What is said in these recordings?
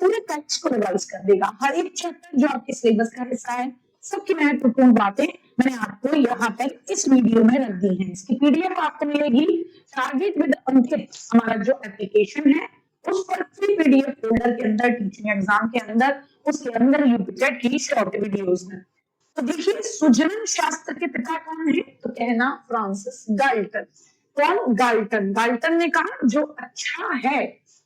पूरे टेक्स्ट को रिवाइज कर देगा। हर एक चैप्टर जो आपके सिलेबस का हिस्सा है, सबकी महत्वपूर्ण बातें मैंने आपको यहाँ पर इस वीडियो में रख दी हैं। इसकी पीडीएफ आपको मिलेगी टारगेट विद अंकित, हमारा जो एप्लीकेशन है उस पर फ्री पीडीएफ फोल्डर के अंदर, टीचिंग एग्जाम के अंदर, उसके अंदर यूपीटेट की शॉर्ट वीडियोस में। तो देखिए, सुजनन शास्त्र के पिता कौन है? तो कहना फ्रांसिस गाल्टन। कौन? गाल्टन। गाल्टन ने कहा जो अच्छा है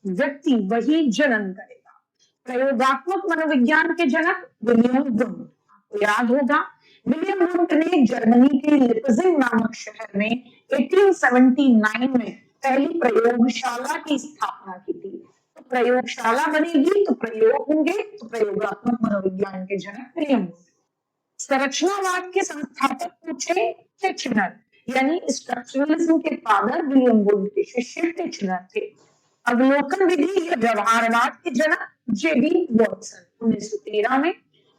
व्यक्ति वही जनन करेगा। प्रयोगात्मक मनोविज्ञान के जनक विलियम वुंड, आपको याद होगा विलियम वुंड ने जर्मनी के लिप्जिग नामक शहर में 1879 में पहली प्रयोगशाला की स्थापना की थी। तो प्रयोगशाला बनेगी तो प्रयोग होंगे, तो प्रयोगात्मक मनोविज्ञान के जनक विलियम वुंड। संरचनावाद के संस्थापक पूछे टिचनर, यानी स्ट्रक्चरलिज्म के फादर विलियम वुड के शिष्य टिचनर थे। अवलोकन विधि या व्यवहारवाद के जनक जेबी वॉटसन 1913 में,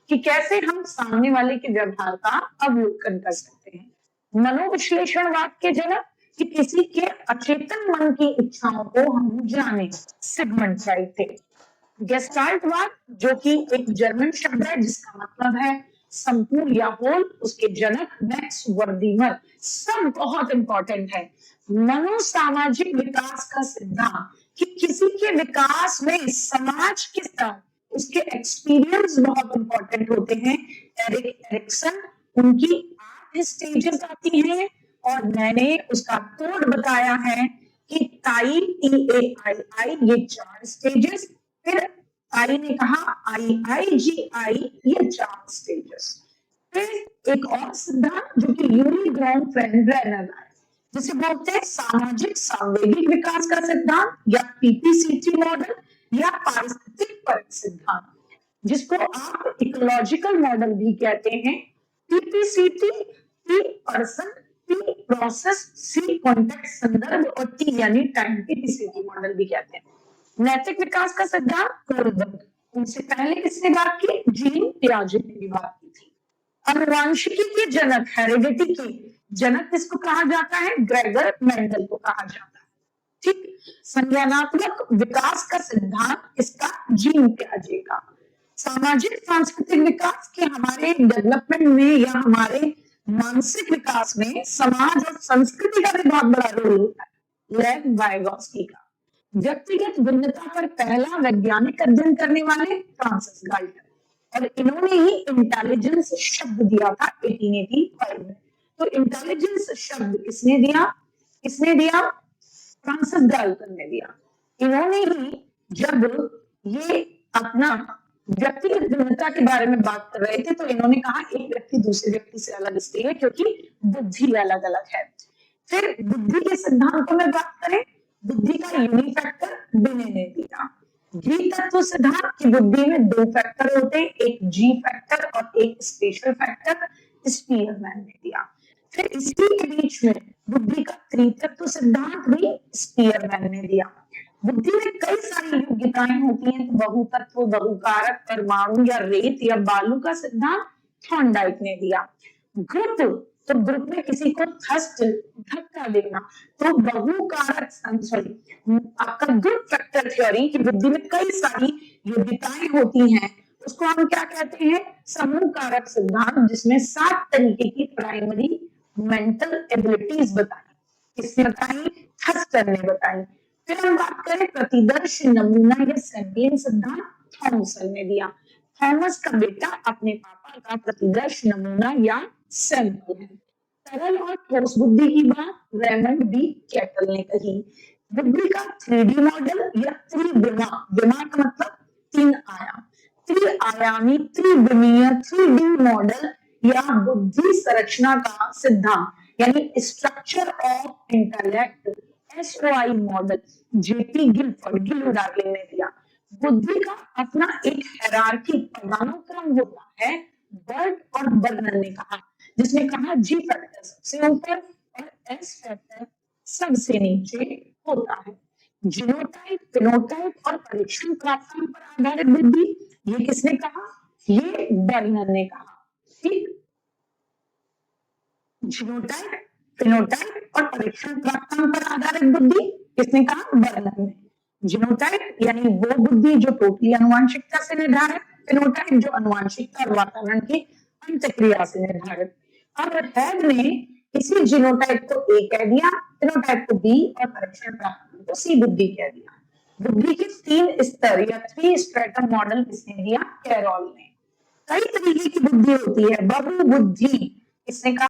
कि कैसे हम सामने वाले के व्यवहार का अवलोकन कर सकते हैं। मनोविश्लेषणवाद के जनक, कि किसी के अचेतन मन की इच्छाओं को हम जाने, सिगमंड फ्राइड थे। गेस्टाल्टवाद, जो कि एक जर्मन शब्द है जिसका मतलब है संपूर्ण या होल, उसके जनक मैक्स वर्दीमर। सब बहुत इंपॉर्टेंट है। मनोसामाजिक विकास का सिद्धांत, कि किसी के विकास में समाज के साथ उसके एक्सपीरियंस बहुत इंपॉर्टेंट होते हैं। एरिक एरिक्सन, उनकी 8 स्टेजेस आती हैं और मैंने उसका कोड बताया है कि टाई TAII ये 4 स्टेजेस, फिर आई ने कहा IIGI ये 4 स्टेजेस। फिर एक और सिद्धांत जो कि यूली ग्राउंड फ्रेंडरेनर है, जिसे बोलते हैं सामाजिक सांवेगिक विकास का सिद्धांत या PPCT मॉडल या पारिस्थितिक परक सिद्धांत, जिसको आप इकोलॉजिकल मॉडल भी कहते हैं। PPCT, P person, P process, C context संदर्भ और T यानी टाइम, PPCT मॉडल भी कहते हैं। नैतिक विकास का सिद्धांत कोलबर्ग, उनसे पहले किसने बात की? जीन पियाजे ने भी बात की थी। अनुवांशिकी के जनक, हेरिडिटी के जनक किसको कहा जाता है? ग्रेगर मेंडल को कहा जाता है। ठीक। संज्ञानात्मक विकास का सिद्धांत इसका जीन पियाजे का। सामाजिक सांस्कृतिक विकास के हमारे डेवलपमेंट में या हमारे मानसिक विकास में समाज और संस्कृति का भी बहुत बड़ा रोल होता है, लेव वाइगोस्की का। व्यक्तिगत भिन्नता पर पहला वैज्ञानिक अध्ययन करने वाले फ्रांसिस गाल्टन, और इन्होंने ही इंटेलिजेंस शब्द दिया था 1885 में। तो इंटेलिजेंस शब्द किसने दिया? किसने दिया? फ्रांसिस गाल्टन ने दिया। इन्होंने ही जब ये अपना व्यक्तिगत भिन्नता के बारे में बात कर रहे थे तो इन्होंने कहा एक व्यक्ति दूसरे व्यक्ति से अलग इसलिए है क्योंकि बुद्धि अलग अलग है। फिर बुद्धि के सिद्धांतों में बात करें, बुद्धि का यूनिक फैक्टर बिने ने दिया। जी तत्व सिद्धांत की बुद्धि में 2 फैक्टर होते हैं, एक जी फैक्टर और एक स्पेशल फैक्टर, स्पीयरमैन ने दिया। फिर इसी के बीच में बुद्धि का त्रितत्व सिद्धांत भी स्पीयरमैन ने दिया। बुद्धि में कई सारी योग्यताएं होती हैं, बहुतत्व, बहुकारक, परमाणु या रेत या बालू का सिद्धांत थॉर्नडाइक ने दिया। ग्रुप, तो ग्रुप में किसी को थ्रस्ट, धक्का देना, तो बहुकारक, सॉरी आपका ग्रुप फैक्टर थ्योरी की बुद्धि में कई सारी योग्यताएं होती हैं, उसको हम क्या कहते हैं? समूह कारक सिद्धांत, जिसमें 7 तरीके की प्राइमरी मेंटल एबिलिटीज बताई। किसने बताई? थर्स्टर ने बताई। फिर हम बात करें प्रतिदर्श नमूना या सैंपलिंग सिद्धांत, थॉमसन ने दिया। थॉमस का बेटा अपने पापा का प्रतिदर्श नमूना या सैंपल है। तरल और ठोस बुद्धि की बात रेमंड बी कैटल ने कही। बुद्धि का 3D मॉडल या त्रिविमा, विमा का मतलब 3 आयाम, त्रिआयामी, त्रिविमीय, 3D मॉडल या बुद्धि संरचना का सिद्धांत यानी structure of intellect, SOI model, JP Guilford, गिलुडार्ले ने दिया। बुद्धि का अपना एक हायरार्की, पदानुक्रम होता है, बर्ट और बर्नर ने कहा, जिसने कहा जी फैक्टर सबसे ऊपर और एस फैक्टर सबसे नीचे होता है। जीनोटाइप, फिनोटाइप और परीक्षण प्राप्तांक पर आधारित बुद्धि, ये किसने कहा? ये बर्नर ने कहा। ठीक। जीनोटाइप, फिनोटाइप और परीक्षण प्राप्तांक पर आधारित बुद्धि किसने कहा? बर्नर ने। जीनोटाइप यानी वो बुद्धि जो टोटली अनुवांशिकता से निर्धारित, फेनोटाइप जो अनुवांशिकता और वातावरण की अंतःक्रिया से निर्धारित। अब हैग ने इसी जीनोटाइप को ए कह दिया, फेनोटाइप को बी और परीक्षण प्राप्त को सी बुद्धि कह दिया। बुद्धि के 3 स्तर या 3 स्ट्रेटम मॉडल किसने दिया? कैरॉल ने। कई तरीके की बुद्धि होती है, बहुबुद्धि किसने कहा?